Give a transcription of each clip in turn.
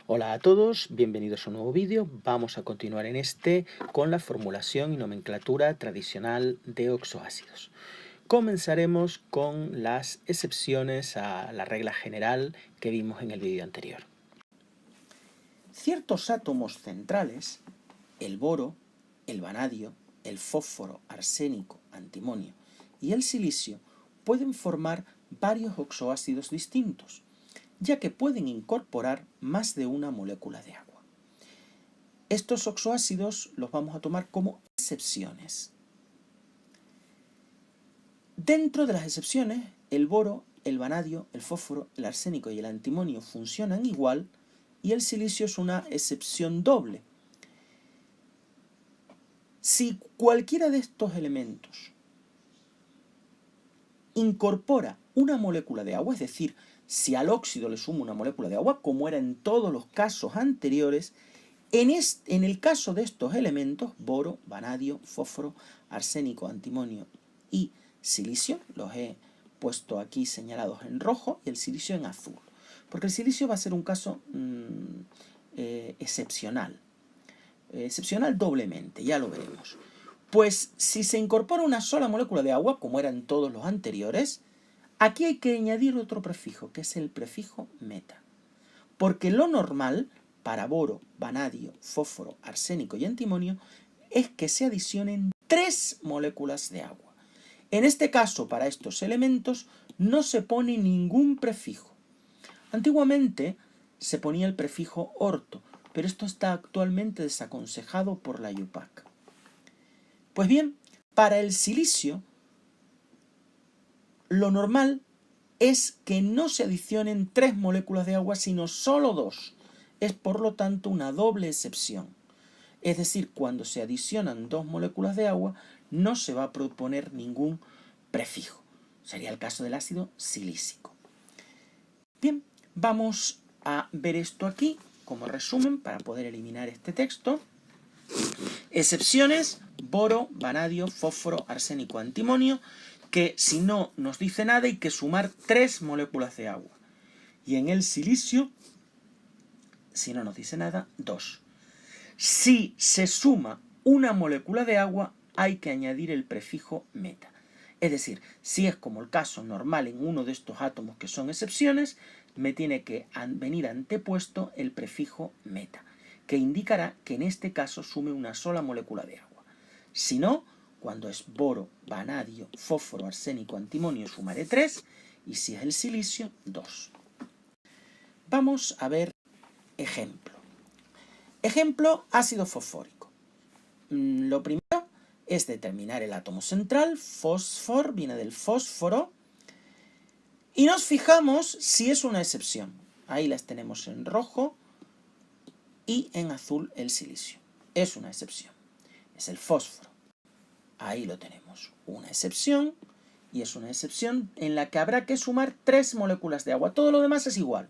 Hola a todos, bienvenidos a un nuevo vídeo. Vamos a continuar en este con la formulación y nomenclatura tradicional de oxoácidos. Comenzaremos con las excepciones a la regla general que vimos en el vídeo anterior. Ciertos átomos centrales, el boro, el vanadio, el fósforo, arsénico, antimonio y el silicio, pueden formar varios oxoácidos distintos, ya que pueden incorporar más de una molécula de agua. Estos oxoácidos los vamos a tomar como excepciones. Dentro de las excepciones, el boro, el vanadio, el fósforo, el arsénico y el antimonio funcionan igual y el silicio es una excepción doble. Si cualquiera de estos elementos incorpora una molécula de agua, es decir, si al óxido le sumo una molécula de agua, como era en todos los casos anteriores, en el caso de estos elementos, boro, vanadio, fósforo, arsénico, antimonio y silicio, los he puesto aquí señalados en rojo y el silicio en azul, porque el silicio va a ser un caso excepcional doblemente, ya lo veremos. Pues si se incorpora una sola molécula de agua, como eran todos los anteriores, aquí hay que añadir otro prefijo, que es el prefijo meta. Porque lo normal para boro, vanadio, fósforo, arsénico y antimonio es que se adicionen 3 moléculas de agua. En este caso, para estos elementos, no se pone ningún prefijo. Antiguamente se ponía el prefijo orto, pero esto está actualmente desaconsejado por la IUPAC. Pues bien, para el silicio, lo normal es que no se adicionen 3 moléculas de agua, sino solo 2. Es por lo tanto una doble excepción. Es decir, cuando se adicionan 2 moléculas de agua, no se va a proponer ningún prefijo. Sería el caso del ácido silícico. Bien, vamos a ver esto aquí como resumen para poder eliminar este texto. Excepciones: boro, vanadio, fósforo, arsénico, antimonio, que si no nos dice nada hay que sumar 3 moléculas de agua. Y en el silicio, si no nos dice nada, 2. Si se suma una molécula de agua, hay que añadir el prefijo meta. Es decir, si es como el caso normal en uno de estos átomos que son excepciones, me tiene que venir antepuesto el prefijo meta, que indicará que en este caso sume una sola molécula de agua. Si no, cuando es boro, vanadio, fósforo, arsénico, antimonio, sumaré 3, y si es el silicio, 2. Vamos a ver ejemplo. Ejemplo, ácido fosfórico. Lo primero es determinar el átomo central. Fósforo viene del fósforo. Y nos fijamos si es una excepción. Ahí las tenemos en rojo y en azul el silicio. Es una excepción. Es el fósforo. Ahí lo tenemos. Una excepción. Y es una excepción en la que habrá que sumar 3 moléculas de agua. Todo lo demás es igual.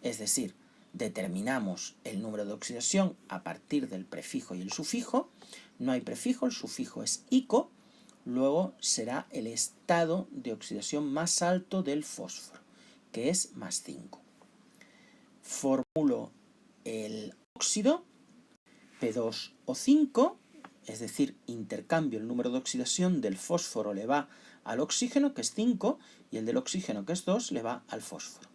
Es decir, determinamos el número de oxidación a partir del prefijo y el sufijo. No hay prefijo, el sufijo es ico. Luego será el estado de oxidación más alto del fósforo, que es más 5. Formulo el óxido, P2O5, es decir, intercambio el número de oxidación del fósforo le va al oxígeno, que es 5, y el del oxígeno, que es 2, le va al fósforo.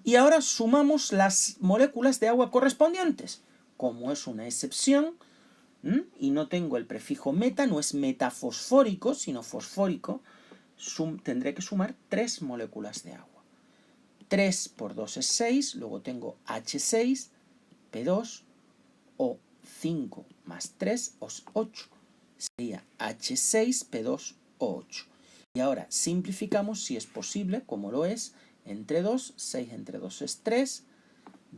Y ahora sumamos las moléculas de agua correspondientes. Como es una excepción, y no tengo el prefijo meta, no es metafosfórico, sino fosfórico, tendré que sumar 3 moléculas de agua. 3 por 2 es 6, luego tengo H6, P2, O5 más 3, es 8. Sería H6, P2, O8. Y ahora simplificamos si es posible, como lo es, entre 2, 6 entre 2 es 3,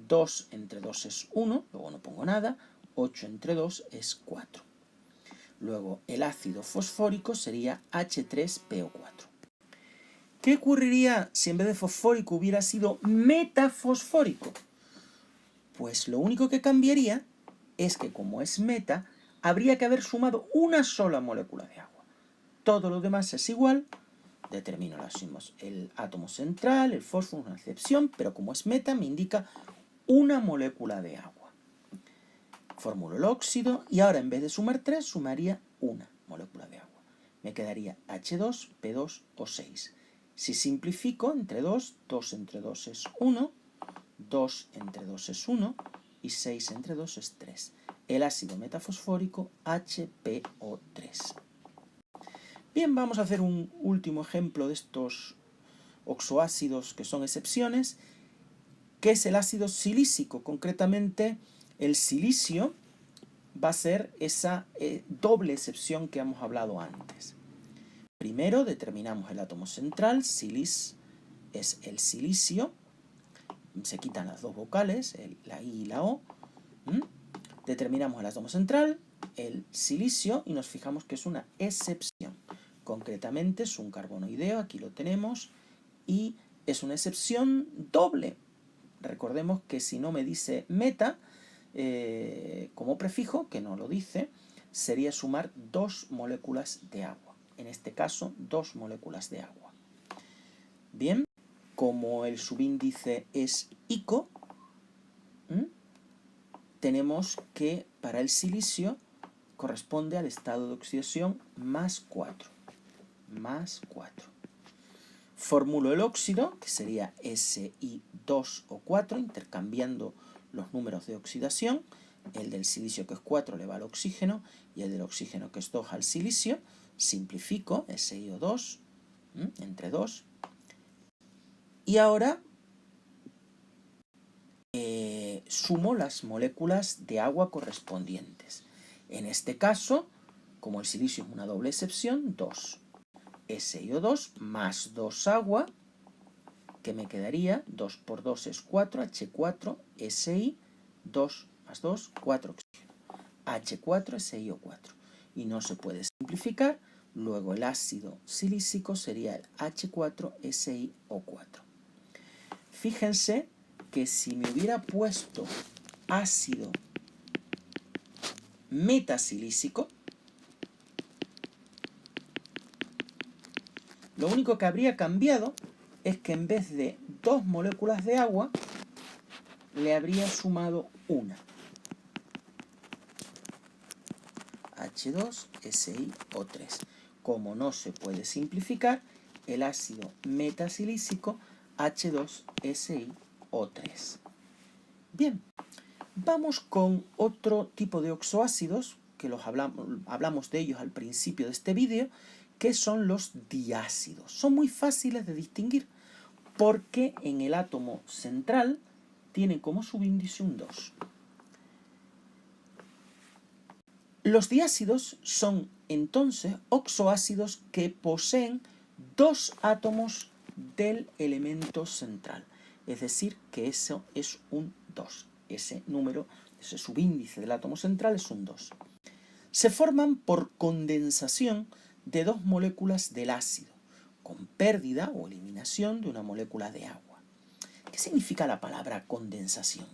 2 entre 2 es 1, luego no pongo nada, 8 entre 2 es 4. Luego el ácido fosfórico sería H3PO4. ¿Qué ocurriría si en vez de fosfórico hubiera sido metafosfórico? Pues lo único que cambiaría es que, como es meta, habría que haber sumado una sola molécula de agua. Todo lo demás es igual. Determino el átomo central, el fósforo, una excepción, pero como es meta me indica una molécula de agua. Formulo el óxido y ahora en vez de sumar 3, sumaría una molécula de agua. Me quedaría H2, P2 o 6. Si simplifico entre 2, 2 entre 2 es 1, 2 entre 2 es 1 y 6 entre 2 es 3. El ácido metafosfórico HPO3. Bien, vamos a hacer un último ejemplo de estos oxoácidos que son excepciones, que es el ácido silícico. Concretamente, el silicio va a ser esa doble excepción que hemos hablado antes. Primero determinamos el átomo central, silis es el silicio, se quitan las dos vocales, la I y la O. Determinamos el átomo central, el silicio, y nos fijamos que es una excepción. Concretamente es un carbonoideo, aquí lo tenemos, y es una excepción doble. Recordemos que si no me dice meta, como prefijo, que no lo dice, sería sumar 2 moléculas de agua. En este caso, 2 moléculas de agua. Bien, como el subíndice es ICO, tenemos que para el silicio corresponde al estado de oxidación más 4. Más 4. Formulo el óxido, que sería Si2 o 4, intercambiando los números de oxidación. El del silicio, que es 4, le va al oxígeno, y el del oxígeno, que es 2, al silicio. Simplifico, SiO2 entre 2. Y ahora sumo las moléculas de agua correspondientes. En este caso, como el silicio es una doble excepción, 2 SiO2 más 2 agua, que me quedaría 2 por 2 es 4, H4 Si, 2 más 2, 4 oxígeno, H4 SiO4. Y no se puede simplificar, luego el ácido silícico sería el H4 SiO4. Fíjense que si me hubiera puesto ácido metasilícico, lo único que habría cambiado es que en vez de 2 moléculas de agua, le habría sumado una. H2SiO3. Como no se puede simplificar, el ácido metasilícico H2SiO3. Bien, vamos con otro tipo de oxoácidos, que hablamos de ellos al principio de este vídeo, que son los diácidos. Son muy fáciles de distinguir porque en el átomo central tienen como subíndice un 2. Los diácidos son entonces oxoácidos que poseen 2 átomos del elemento central. Es decir, que eso es un 2. Ese número, ese subíndice del átomo central es un 2. Se forman por condensación de 2 moléculas del ácido, con pérdida o eliminación de una molécula de agua. ¿Qué significa la palabra condensación?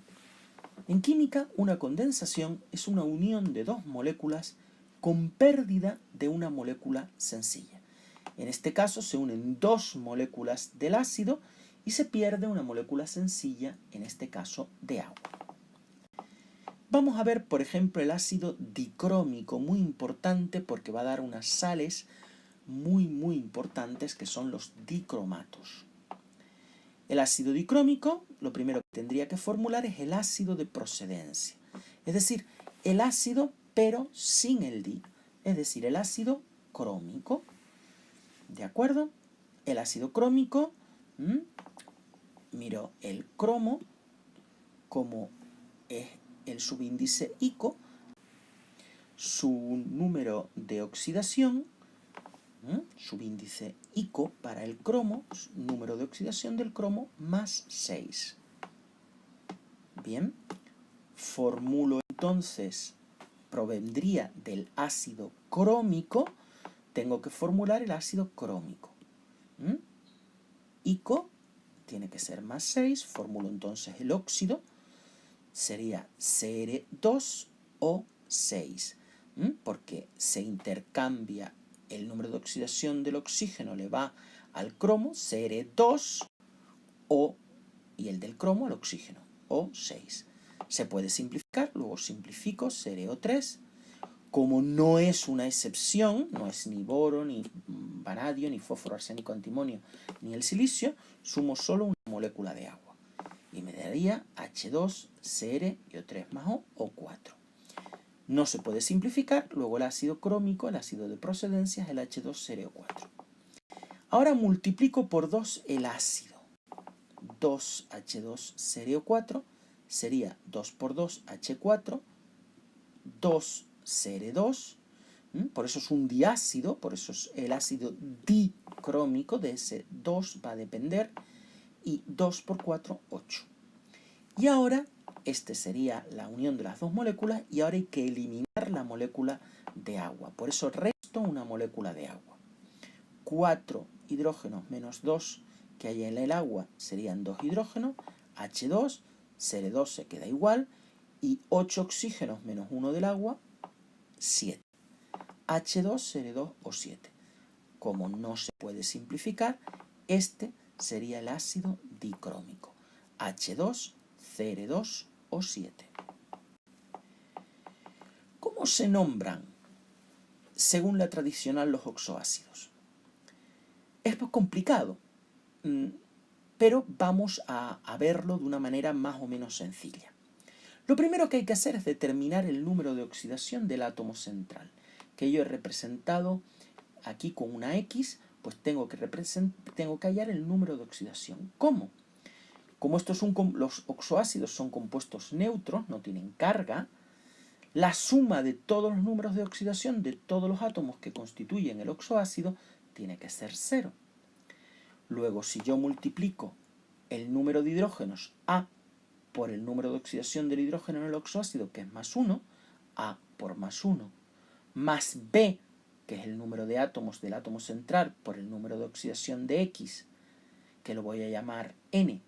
En química, una condensación es una unión de 2 moléculas con pérdida de una molécula sencilla. En este caso se unen 2 moléculas del ácido y se pierde una molécula sencilla, en este caso de agua. Vamos a ver, por ejemplo, el ácido dicrómico, muy importante porque va a dar unas sales muy importantes que son los dicromatos. El ácido dicrómico, lo primero que tendría que formular es el ácido de procedencia, es decir, el ácido pero sin el di, es decir, el ácido crómico. ¿De acuerdo? El ácido crómico, miro el cromo, como es el subíndice ICO, su número de oxidación, subíndice ICO para el cromo, número de oxidación del cromo, más 6. Bien, formulo entonces, provendría del ácido crómico, tengo que formular el ácido crómico. ICO tiene que ser más 6, formulo entonces el óxido, sería Cr2O6, porque se intercambia el número de oxidación del oxígeno, le va al cromo, Cr2O, y el del cromo al oxígeno. 2O6. Se puede simplificar, luego simplifico CrO3. Como no es una excepción, no es ni boro, ni vanadio, ni fósforo, arsénico, antimonio, ni el silicio, sumo solo una molécula de agua. Y me daría H2CrO3 más O, O4. No se puede simplificar, luego el ácido crómico, el ácido de procedencia, es el H2CrO4. Ahora multiplico por 2 el ácido. 2H2CrO4 sería 2 por 2 H4, 2Cr2, por eso es un diácido, por eso es el ácido dicrómico, de ese 2 va a depender, y 2 por 4, 8. Y ahora, este sería la unión de las dos moléculas, y ahora hay que eliminar la molécula de agua. Por eso resto una molécula de agua. 4 hidrógenos menos 2 que hay en el agua serían 2 hidrógenos, H2, Cr2 se queda igual, y 8 oxígenos menos 1 del agua, 7. H2Cr2O7. Como no se puede simplificar, este sería el ácido dicrómico, H2Cr2O7. ¿Cómo se nombran, según la tradicional, los oxoácidos? Es complicado, pero vamos a verlo de una manera más o menos sencilla. Lo primero que hay que hacer es determinar el número de oxidación del átomo central, que yo he representado aquí con una X, pues tengo que hallar el número de oxidación. ¿Cómo? Como los oxoácidos son compuestos neutros, no tienen carga, la suma de todos los números de oxidación de todos los átomos que constituyen el oxoácido tiene que ser 0. Luego, si yo multiplico el número de hidrógenos A por el número de oxidación del hidrógeno en el oxoácido, que es más 1, A por más 1, más B, que es el número de átomos del átomo central, por el número de oxidación de X, que lo voy a llamar N,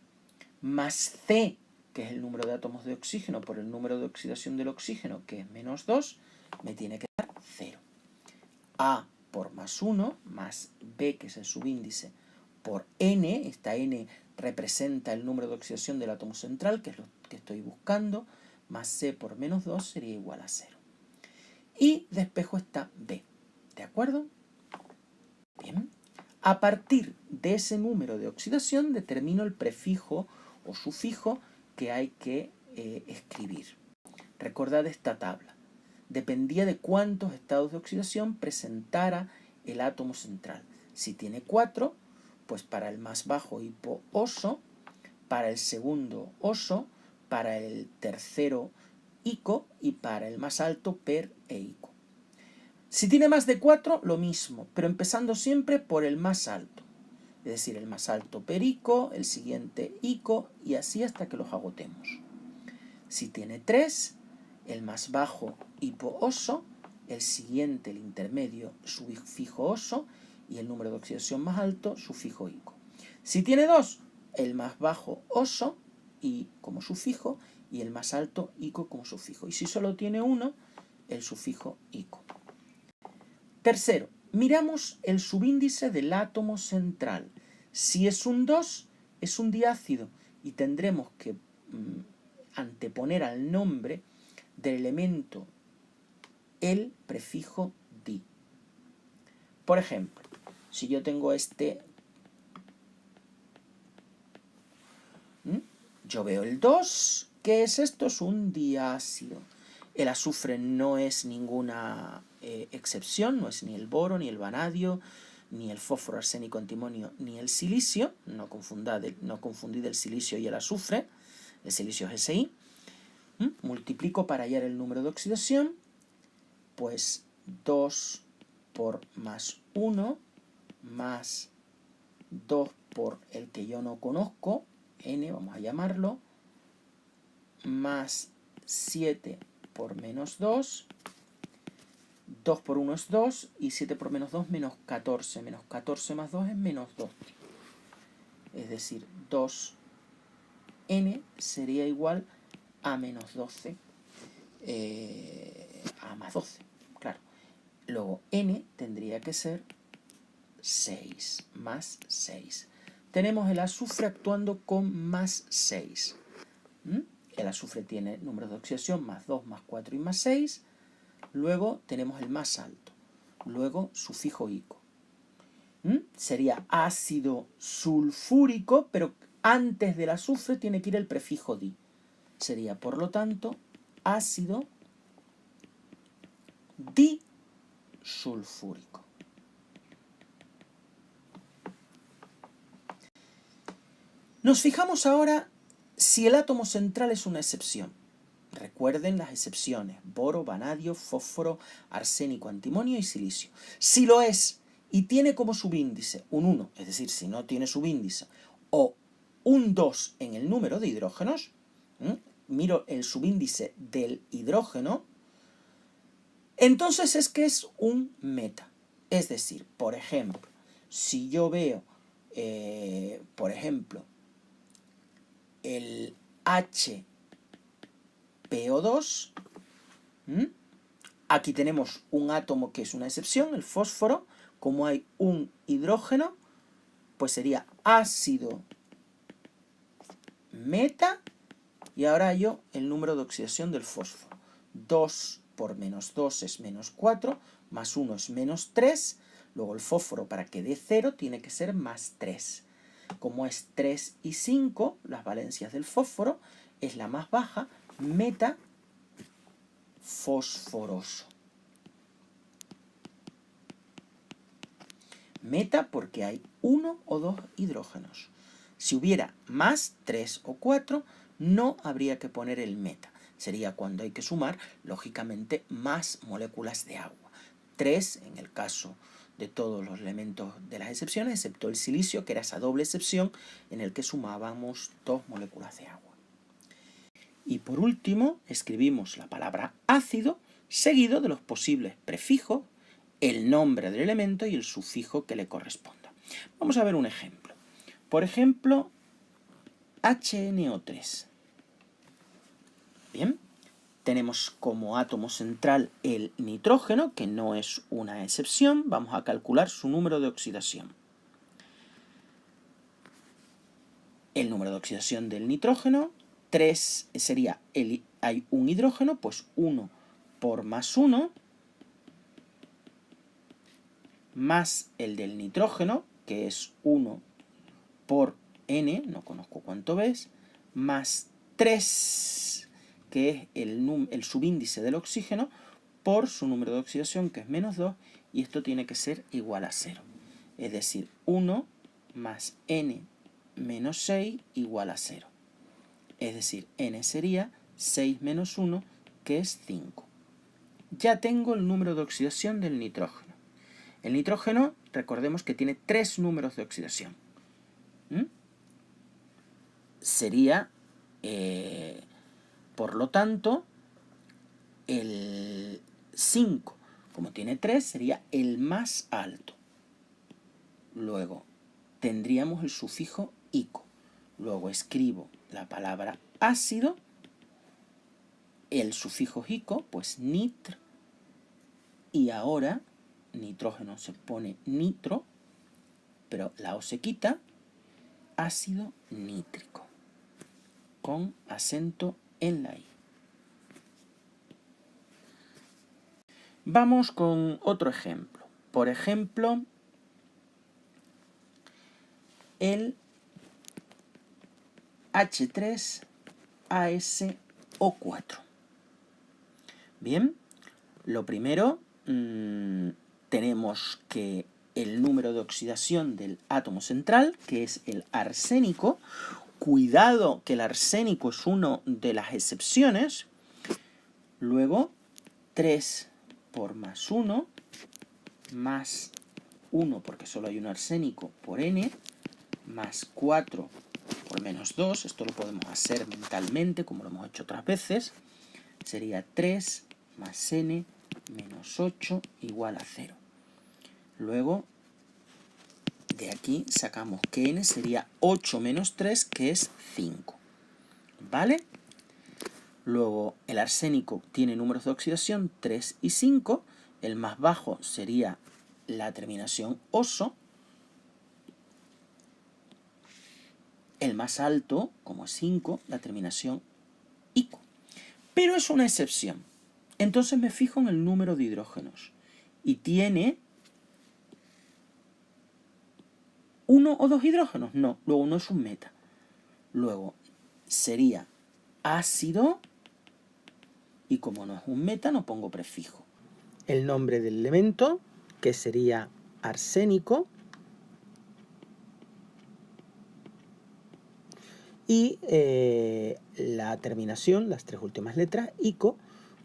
más C, que es el número de átomos de oxígeno, por el número de oxidación del oxígeno, que es menos 2, me tiene que dar 0. A por más 1, más B, que es el subíndice, por N, esta N representa el número de oxidación del átomo central, que es lo que estoy buscando, más C por menos 2 sería igual a 0. Y despejo esta B, ¿de acuerdo? Bien. A partir de ese número de oxidación determino el prefijo o sufijo que hay que escribir. Recordad esta tabla. Dependía de cuántos estados de oxidación presentara el átomo central. Si tiene 4, pues para el más bajo hipo-oso, para el segundo oso, para el tercero ico y para el más alto per e ico. Si tiene más de 4, lo mismo, pero empezando siempre por el más alto. Es decir, el más alto per ico, el siguiente ico y así hasta que los agotemos. Si tiene 3, el más bajo hipo-oso, el siguiente, el intermedio, sufijo oso y el número de oxidación más alto, sufijo ico. Si tiene 2, el más bajo oso y como sufijo y el más alto ico como sufijo. Y si solo tiene 1, el sufijo ico. Tercero, miramos el subíndice del átomo central. Si es un 2, es un diácido y tendremos que anteponer al nombre del elemento el prefijo di. Por ejemplo, si yo tengo yo veo el 2, ¿qué es esto? Es un diácido. El azufre no es ninguna excepción, no es ni el boro, ni el vanadio, ni el fósforo, arsénico, antimonio, ni el silicio. No confundid el silicio y el azufre. El silicio es Si. Multiplico para hallar el número de oxidación, pues 2 por más 1 más 2 por el que yo no conozco, N vamos a llamarlo, más 7 por menos 2, 2 por 1 es 2 y 7 por menos 2 menos 14, menos 14 más 2 es menos 2. Es decir, 2N sería igual a menos 12, a más 12, claro. Luego N tendría que ser 6, más 6. Tenemos el azufre actuando con más 6. El azufre tiene números de oxidación más 2, más 4 y más 6. Luego tenemos el más alto. Luego sufijo ico. Sería ácido sulfúrico, pero antes del azufre tiene que ir el prefijo di. Sería, por lo tanto, ácido disulfúrico. Nos fijamos ahora si el átomo central es una excepción. Recuerden las excepciones: boro, vanadio, fósforo, arsénico, antimonio y silicio. Si lo es y tiene como subíndice un 1, es decir, si no tiene subíndice, o un 2 en el número de hidrógenos, miro el subíndice del hidrógeno, entonces es que es un meta. Es decir, por ejemplo, si yo veo, por ejemplo, el HPO2, aquí tenemos un átomo que es una excepción, el fósforo. Como hay un hidrógeno, pues sería ácido meta, y ahora hallo el número de oxidación del fósforo. 2 por menos 2 es menos 4, más 1 es menos 3, luego el fósforo para que dé 0 tiene que ser más 3. Como es 3 y 5, las valencias del fósforo, es la más baja, meta fosforoso. Meta porque hay 1 o 2 hidrógenos. Si hubiera más 3 o 4, no habría que poner el meta. Sería cuando hay que sumar, lógicamente, más moléculas de agua. 3 en el caso de todos los elementos de las excepciones, excepto el silicio, que era esa doble excepción en el que sumábamos 2 moléculas de agua. Y por último, escribimos la palabra ácido, seguido de los posibles prefijos, el nombre del elemento y el sufijo que le corresponda. Vamos a ver un ejemplo. Por ejemplo, HNO3. Bien, tenemos como átomo central el nitrógeno, que no es una excepción. Vamos a calcular su número de oxidación. El número de oxidación del nitrógeno, 3 sería, hay un hidrógeno, pues 1 por más 1, más el del nitrógeno, que es 1 por n, no conozco cuánto ves, más 3, que es el subíndice del oxígeno, por su número de oxidación, que es menos 2, y esto tiene que ser igual a 0. Es decir, 1 más n menos 6 igual a 0. Es decir, n sería 6 menos 1, que es 5. Ya tengo el número de oxidación del nitrógeno. El nitrógeno, recordemos que tiene 3 números de oxidación. Sería, por lo tanto, el 5, como tiene 3, sería el más alto. Luego tendríamos el sufijo ico. Luego escribo la palabra ácido, el sufijo ico, pues nitr, y ahora nitrógeno se pone nitro, pero la O se quita, ácido nítrico, con acento en la I. Vamos con otro ejemplo. Por ejemplo, el H3ASO4. Bien, lo primero, tenemos que el número de oxidación del átomo central, que es el arsénico. Cuidado que el arsénico es una de las excepciones. Luego, 3 por más 1, más 1 porque solo hay un arsénico por n, más 4 por menos 2, esto lo podemos hacer mentalmente como lo hemos hecho otras veces, sería 3 más n menos 8 igual a 0. Luego, de aquí sacamos que n sería 8 menos 3, que es 5. ¿Vale? Luego, el arsénico tiene números de oxidación 3 y 5. El más bajo sería la terminación oso. El más alto, como es 5, la terminación Pero es una excepción. Entonces me fijo en el número de hidrógenos. Y tiene 1 o 2 hidrógenos. No, luego no es un meta. Luego sería ácido. Y como no es un meta, no pongo prefijo. El nombre del elemento, que sería arsénico. Y la terminación, las 3 últimas letras, ico,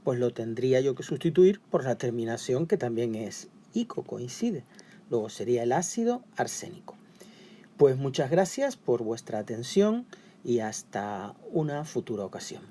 pues lo tendría yo que sustituir por la terminación que también es ico, coincide. Luego sería el ácido arsénico. Pues muchas gracias por vuestra atención y hasta una futura ocasión.